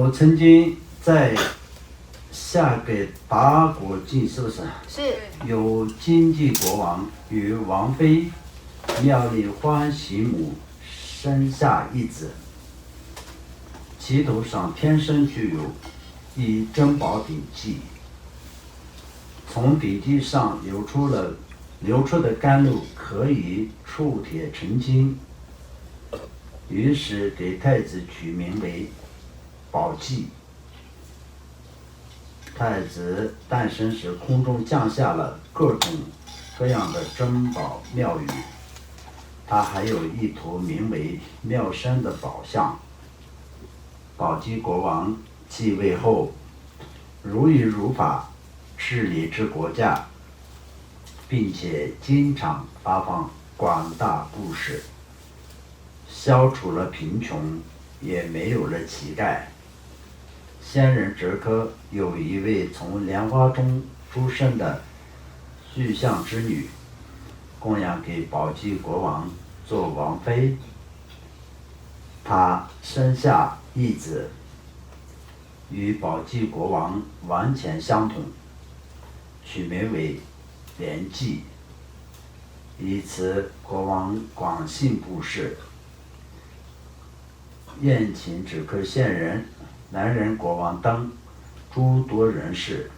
我曾经在下给达国境，是不是？是。有经济国王与王妃妙丽欢喜母生下一子，其头上天生具有一珍宝顶髻，从顶髻上流出的甘露可以触铁成金，于是给太子取名为宝髻。太子诞生时，空中降下了各种各样的珍宝妙语，他还有一头名为妙身的宝象。宝鸡国王继位后，如理如法治理之国家，并且经常发放广大布施，消除了贫穷，也没有了乞丐。仙人哲科有一位从莲花中出生的巨象之女，供养给宝鸡国王做王妃。她生下一子，与宝鸡国王完全相同，取名为莲髻。以此国王广信布施，宴请止科县人、南人国王等诸多人士。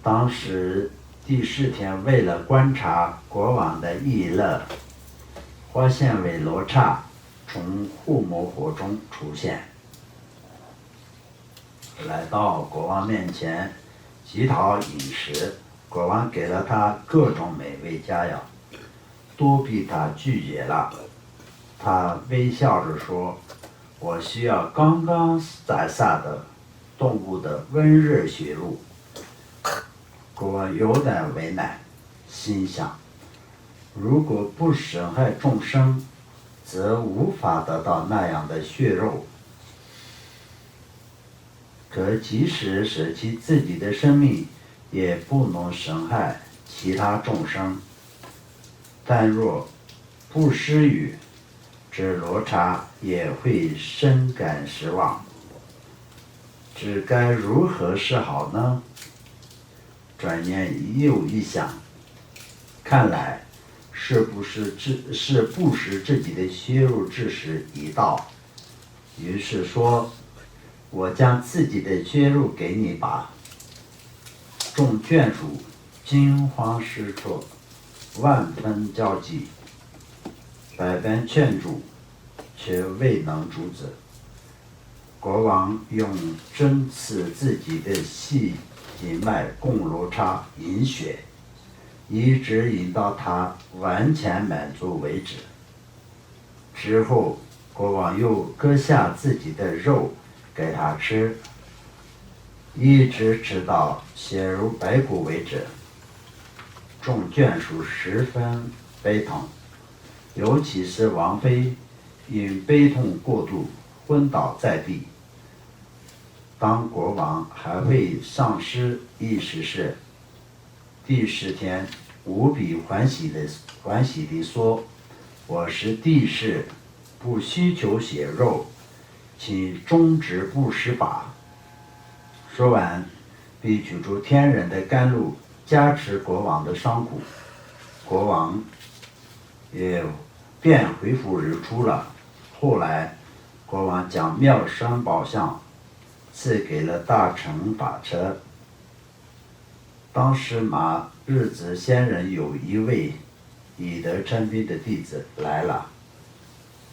当时第4天，为了观察国王的逸乐，发现韦罗刹从护摩火中出现，来到国王面前乞讨饮食。国王给了他各种美味佳肴，都被他拒绝了。他微笑着说：“我需要刚刚宰杀的动物的温热血肉。”国王有点为难，心想：如果不损害众生，则无法得到那样的血肉。可即使舍弃自己的生命，也不能损害其他众生。但若不施予，这罗刹也会深感失望。只该如何是好呢？转念又一想，看来是布施自己的血肉之时已到。于是说：“我将自己的血肉给你吧。”众眷属惊慌失措，万分焦急，百般劝阻，却未能阻止。国王用针刺自己的细筋脉供罗刹饮血，一直饮到他完全满足为止。之后，国王又割下自己的肉给他吃，一直吃到血如白骨为止。众眷属十分悲痛，尤其是王妃，因悲痛过度昏倒在地。当国王还未丧失意识时，第10天无比欢喜地说：“我是帝释，不需求血肉，请终止布施吧。”说完，必取出天人的甘露加持国王的伤苦，国王也便恢复日出了。后来，国王将妙身宝象赐给了大乘法车。当时马日子仙人有一位以德称宾的弟子来了，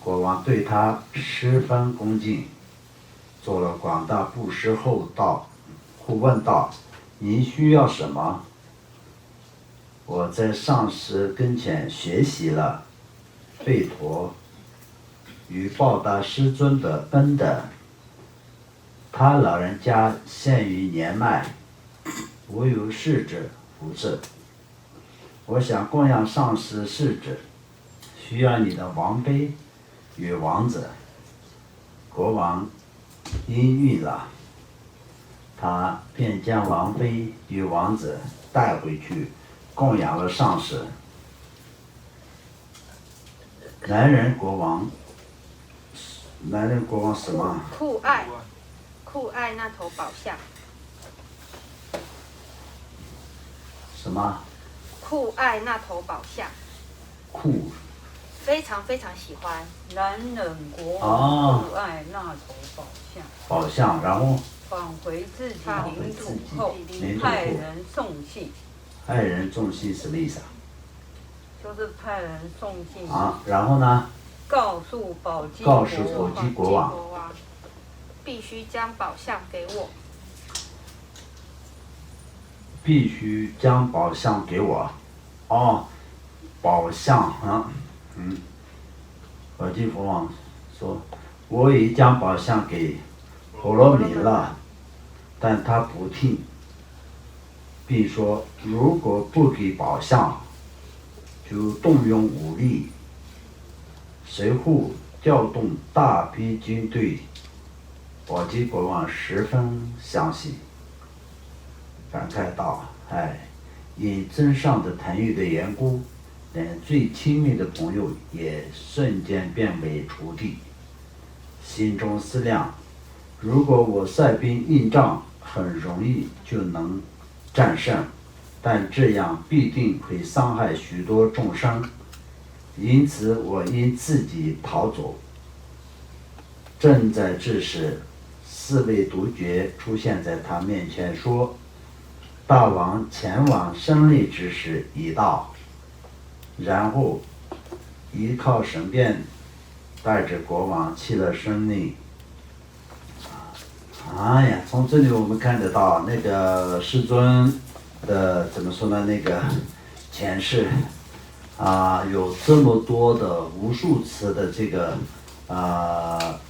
国王对他十分恭敬，做了广大布施后问道：“您需要什么？”“我在上师跟前学习了吠陀与报答师尊的恩德，他老人家限于年迈，无有逝者扶持。我想供养上师逝者，需要你的王妃与王子。”国王应允了，他便将王妃与王子带回去供养了上师。南人国王什么？酷爱。酷爱那头宝象。什么？酷爱那头宝象。酷。非常非常喜欢。男人国王酷爱那头宝象。宝象，然后返回自己领土后，派人送信。派人送信什么意思啊？就是派人送信。啊，然后呢？告诉宝鸡国王，必须将宝象给我。必须将宝象给我。哦，宝象啊，宝鸡国王说：“我已将宝象给婆罗米了，但他不听，并说如果不给宝象，就动用武力。随后调动大批军队。”宝鸡国王十分相信，感慨道：“因尊上的疼爱的缘故，连最亲密的朋友也瞬间变为仇敌。”心中思量：如果我率兵应战，很容易就能战胜，但这样必定会伤害许多众生，因此我应自己逃走。正在这时，4位独觉出现在他面前，说：“大王前往胜利之时已到。”然后依靠神变，带着国王弃了生命。哎呀，从这里我们看得到那个世尊的怎么说呢？那个前世有这么多的无数次的这个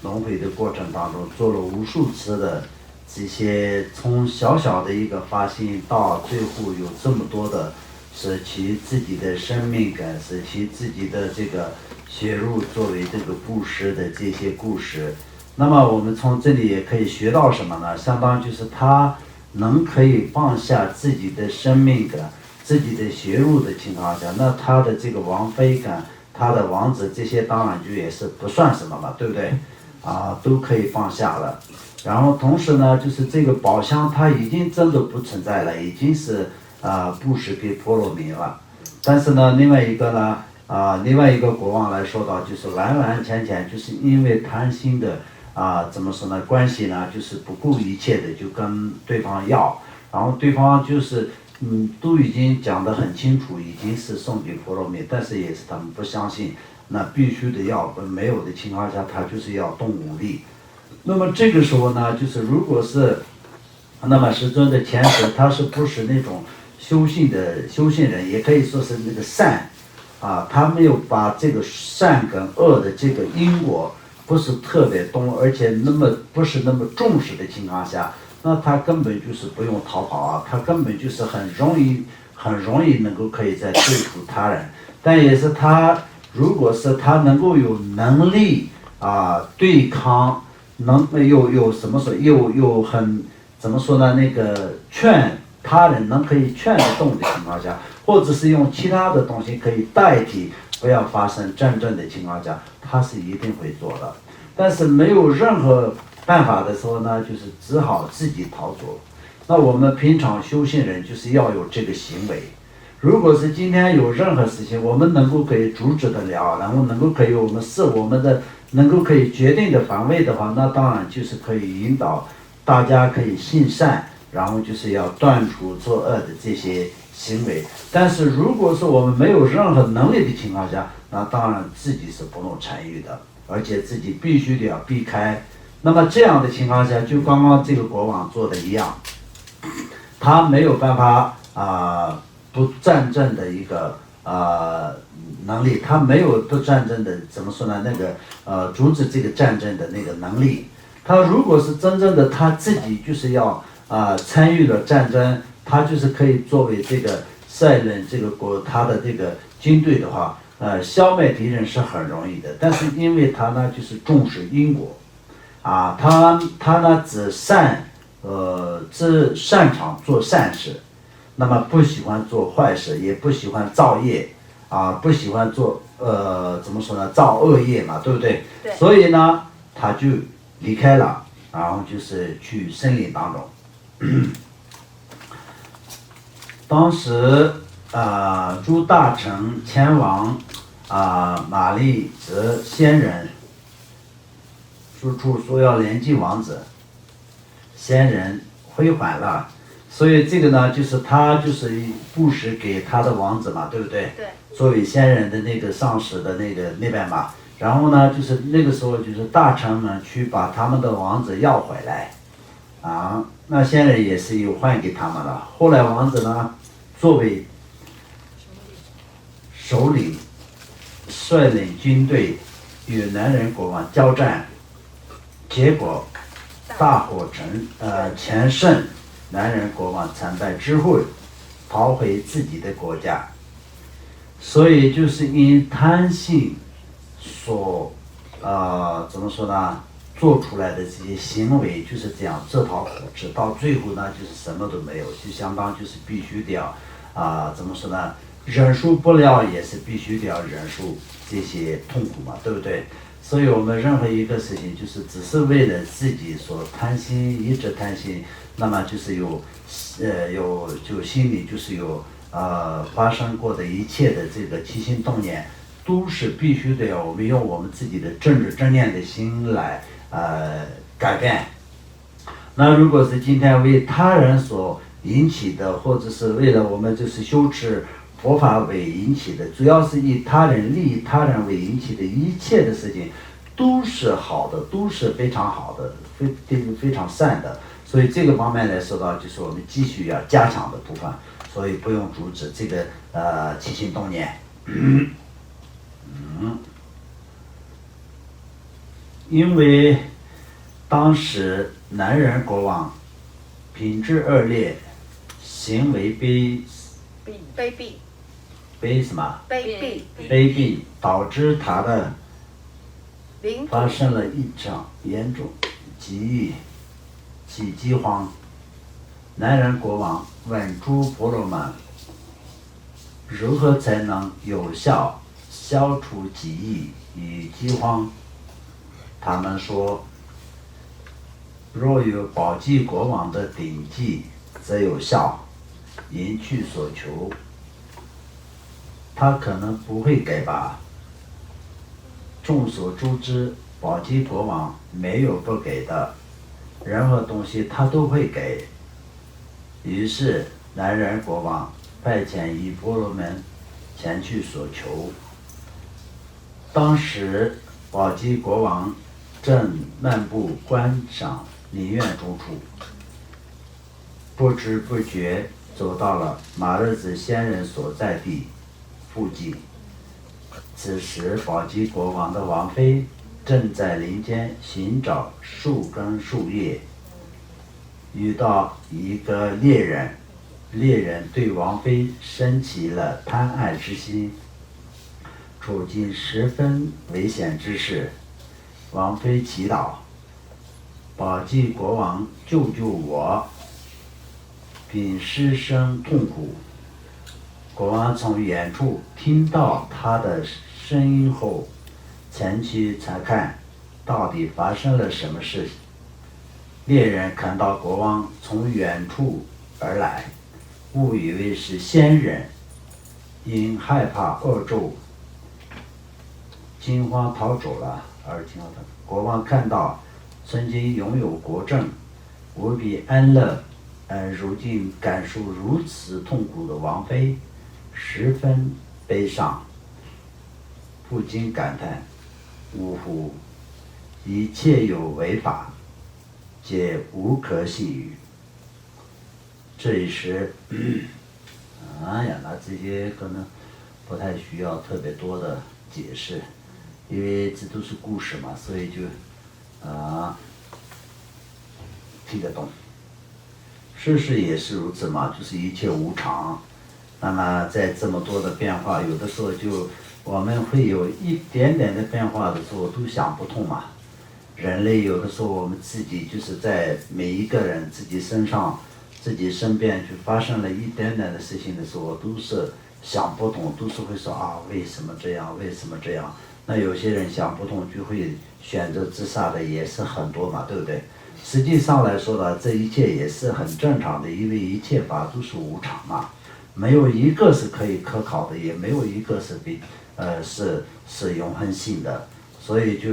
轮回的过程当中，做了无数次的这些，从小小的一个发心到最后有这么多的舍弃自己的生命感，舍弃自己的这个血肉作为这个布施的这些故事。那么我们从这里也可以学到什么呢？相当就是他可以放下自己的生命感、自己的血肉的情况下，那他的这个王妃感、他的王子这些当然就也是不算什么嘛，对不对？都可以放下了。然后同时呢，就是这个宝箱它已经真的不存在了，已经是布施给婆罗米了。但是呢，另外一个国王来说到，就是完完全全就是因为贪心的怎么说呢？关系呢，就是不顾一切的就跟对方要，然后对方就是都已经讲得很清楚，已经是送给婆罗米，但是也是他们不相信，那必须得要，没有的情况下，他就是要动武力。那么这个时候呢，就是如果是，那么师尊的前世他是不是那种修行人，也可以说是那个善他没有把这个善跟恶的这个因果不是特别懂，而且不是那么重视的情况下，那他根本就是不用逃跑他根本就是很容易能够可以在对付他人。但也是他如果是他能够有能力对抗，有什么说又很怎么说呢？那个劝他人可以劝得动的情况下，或者是用其他的东西可以代替，不要发生战争的情况下，他是一定会做的。但是没有任何办法的时候呢，就是只好自己逃走。那我们平常修行人就是要有这个行为。如果是今天有任何事情，我们能够可以阻止得了，然后能够可以我们的能够可以决定的防卫的话，那当然就是可以引导大家可以行善，然后就是要断除作恶的这些行为。但是如果是我们没有任何能力的情况下，那当然自己是不能参与的，而且自己必须得要避开。那么这样的情况下，就刚刚这个国王做的一样，他没有办法不战争的一个能力，他没有不战争的怎么说呢？那个阻止这个战争的那个能力。他如果是真正的他自己就是要参与了战争，他就是可以作为这个率领这个他的这个军队的话，消灭敌人是很容易的。但是因为他呢就是重视因果他呢只擅长做善事，那么不喜欢做坏事，也不喜欢造业不喜欢做怎么说呢，造恶业嘛，对不对？对。所以呢他就离开了然后就是去森林当中。当时诸大臣前往玛丽则仙人住处说要联系王子，仙人回还了，所以这个呢，就是他就是布施给他的王子嘛，对不对？对。作为仙人的那个上使的那边嘛，然后呢，就是那个时候就是大臣们去把他们的王子要回来，那仙人也是有还给他们了。后来王子呢，作为首领，率领军队与南人国王交战，结果大获全胜，南人国王惨败之后，逃回自己的国家。所以就是因贪心所怎么说呢，做出来的这些行为就是这样自讨苦吃，到最后呢就是什么都没有，就相当就是必须得要怎么说呢，忍受不了也是必须得要忍受这些痛苦嘛，对不对？所以我们任何一个事情就是只是为了自己所贪心，一直贪心，那么就是就心里就是有发生过的一切的这个起心动念，都是必须得要我们用我们自己的正直正念的心来改变。那如果是今天为他人所引起的，或者是为了我们就是修持佛法为引起的，主要是以他人利益他人为引起的一切的事情，都是好的，都是非常好的，非常善的。所以这个方面来说到，就是我们继续要加强的部分，所以不用阻止这个起心动念。因为当时南人国王品质恶劣，行为卑什么？卑鄙，导致他的发生了一场严重起饥荒。南人国王问诸婆罗门，如何才能有效消除饥疫与饥荒？他们说，若有宝济国王的顶记，则有效，引去所求。他可能不会给吧。众所周知，宝济国王没有不给的，任何东西他都会给。于是南人国王派遣一婆罗门前去所求。当时宝济国王正漫步观赏林苑中处，不知不觉走到了马日子仙人所在地附近。此时宝济国王的王妃正在林间寻找树根树叶，遇到一个猎人，猎人对王妃生起了贪爱之心，处境十分危险之势。王妃祈祷，宝济国王救救我，并失声痛苦。国王从远处听到他的声音后，前去查看到底发生了什么事。猎人看到国王从远处而来，误以为是仙人，因害怕恶咒，惊慌逃走了。国王看到曾经拥有国政、无比安乐，如今感受如此痛苦的王妃，十分悲伤，不禁感叹：呜呼！一切有为法，皆无可信于。这时，那这些可能不太需要特别多的解释，因为这都是故事嘛，所以就听得懂。世事也是如此嘛，就是一切无常。那么在这么多的变化，有的时候就我们会有一点点的变化的时候都想不通嘛。人类有的时候我们自己就是在每一个人自己身上、自己身边就发生了一点点的事情的时候，都是想不通，都是会说为什么这样，为什么这样？那有些人想不通就会选择自杀的也是很多嘛，对不对？实际上来说呢，这一切也是很正常的，因为一切法都是无常嘛，没有一个是可以可考的，也没有一个是永恒性的，所以就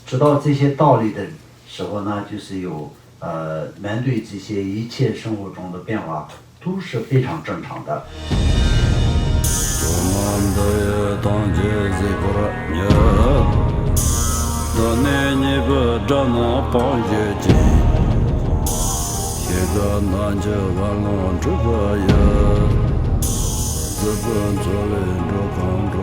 知道这些道理的时候呢，就是面对这些一切生活中的变化都是非常正常的。资本做人着康着